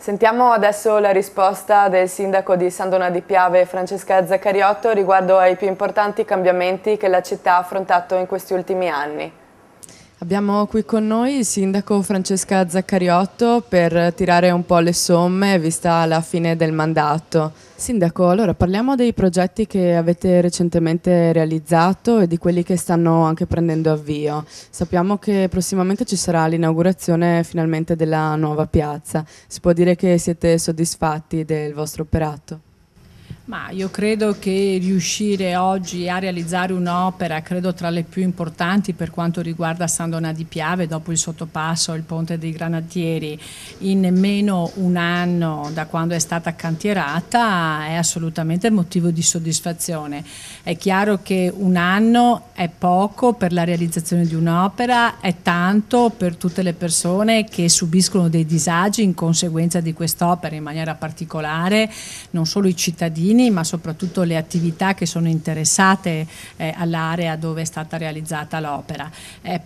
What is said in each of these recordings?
Sentiamo adesso la risposta del sindaco di San Donà di Piave, Francesca Zaccariotto, riguardo ai più importanti cambiamenti che la città ha affrontato in questi ultimi anni. Abbiamo qui con noi il sindaco Francesca Zaccariotto per tirare un po' le somme vista la fine del mandato. Sindaco, allora parliamo dei progetti che avete recentemente realizzato e di quelli che stanno anche prendendo avvio. Sappiamo che prossimamente ci sarà l'inaugurazione finalmente della nuova piazza. Si può dire che siete soddisfatti del vostro operato? Ma io credo che riuscire oggi a realizzare un'opera, credo tra le più importanti per quanto riguarda San Donà di Piave, dopo il sottopasso, il ponte dei Granatieri, in nemmeno un anno da quando è stata cantierata, è assolutamente motivo di soddisfazione. È chiaro che un anno è poco per la realizzazione di un'opera, è tanto per tutte le persone che subiscono dei disagi in conseguenza di quest'opera, in maniera particolare non solo i cittadini, ma soprattutto le attività che sono interessate all'area dove è stata realizzata l'opera.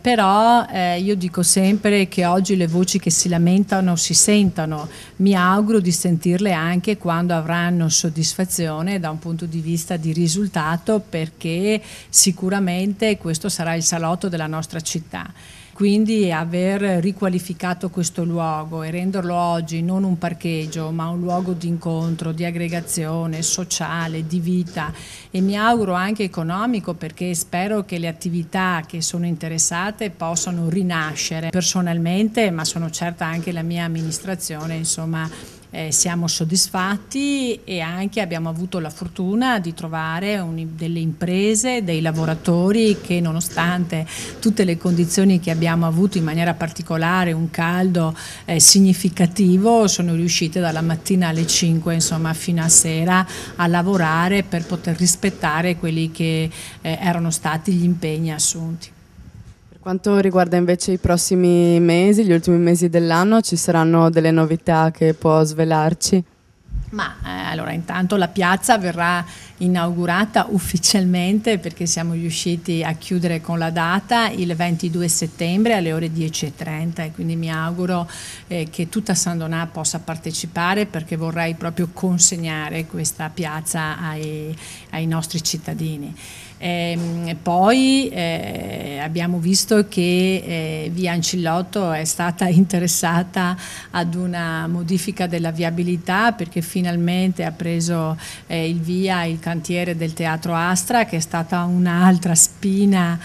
Però io dico sempre che oggi le voci che si lamentano si sentono, mi auguro di sentirle anche quando avranno soddisfazione da un punto di vista di risultato, perché sicuramente questo sarà il salotto della nostra città. Quindi aver riqualificato questo luogo e renderlo oggi non un parcheggio ma un luogo di incontro, di aggregazione sociale, di vita e mi auguro anche economico, perché spero che le attività che sono interessate possano rinascere. Personalmente, ma sono certa anche la mia amministrazione, insomma, siamo soddisfatti e anche abbiamo avuto la fortuna di trovare delle imprese, dei lavoratori che nonostante tutte le condizioni che abbiamo avuto, in maniera particolare un caldo significativo, sono riuscite dalla mattina alle 5 insomma, fino a sera a lavorare per poter rispettare quelli che erano stati gli impegni assunti. Per quanto riguarda invece i prossimi mesi, gli ultimi mesi dell'anno, ci saranno delle novità che può svelarci? Ma allora intanto la piazza verrà inaugurata ufficialmente, perché siamo riusciti a chiudere con la data il 22 settembre alle ore 10:30 e quindi mi auguro che tutta San Donà possa partecipare, perché vorrei proprio consegnare questa piazza ai nostri cittadini. Poi abbiamo visto che via Ancillotto è stata interessata ad una modifica della viabilità, perché finalmente ha preso il via il cantiere del Teatro Astra, che è stata un'altra spina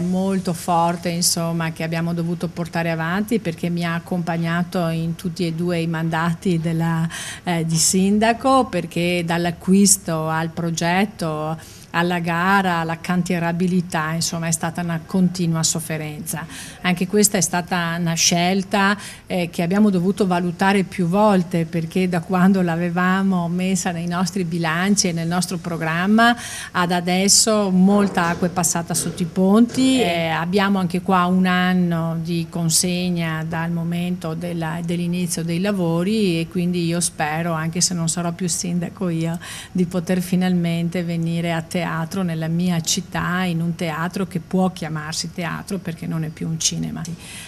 molto forte insomma, che abbiamo dovuto portare avanti, perché mi ha accompagnato in tutti e due i mandati di sindaco, perché dall'acquisto al progetto alla gara, alla cantierabilità, insomma è stata una continua sofferenza. Anche questa è stata una scelta che abbiamo dovuto valutare più volte, perché da quando l'avevamo messa nei nostri bilanci e nel nostro programma ad adesso molta acqua è passata sotto i ponti. Abbiamo anche qua un anno di consegna dal momento dell'inizio dei lavori e quindi io spero, anche se non sarò più sindaco io, di poter finalmente venire a teatro nella mia città, in un teatro che può chiamarsi teatro perché non è più un cinema.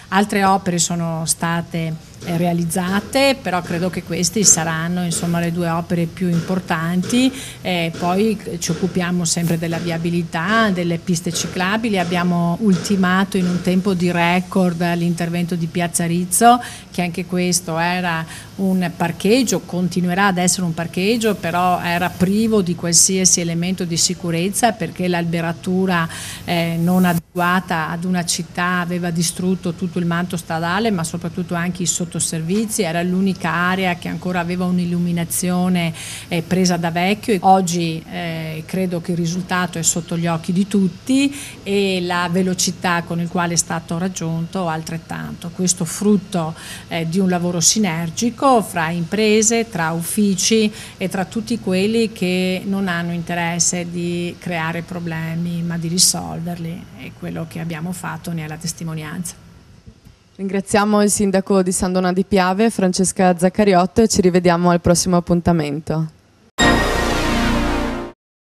Altre opere sono state realizzate, però credo che queste saranno insomma le due opere più importanti. Poi ci occupiamo sempre della viabilità, delle piste ciclabili, abbiamo ultimato in un tempo di record l'intervento di Piazza Rizzo, che anche questo era un parcheggio, continuerà ad essere un parcheggio, però era privo di qualsiasi elemento di sicurezza, perché l'alberatura non adeguata ad una città aveva distrutto tutto il manto stradale, ma soprattutto anche i sottoservizi. Era l'unica area che ancora aveva un'illuminazione presa da vecchio. Oggi credo che il risultato è sotto gli occhi di tutti e la velocità con il quale è stato raggiunto altrettanto. Questo frutto di un lavoro sinergico fra imprese, tra uffici e tra tutti quelli che non hanno interesse di creare problemi ma di risolverli, e quello che abbiamo fatto ne è la testimonianza. Ringraziamo il sindaco di San Donà di Piave, Francesca Zaccariotto, e ci rivediamo al prossimo appuntamento.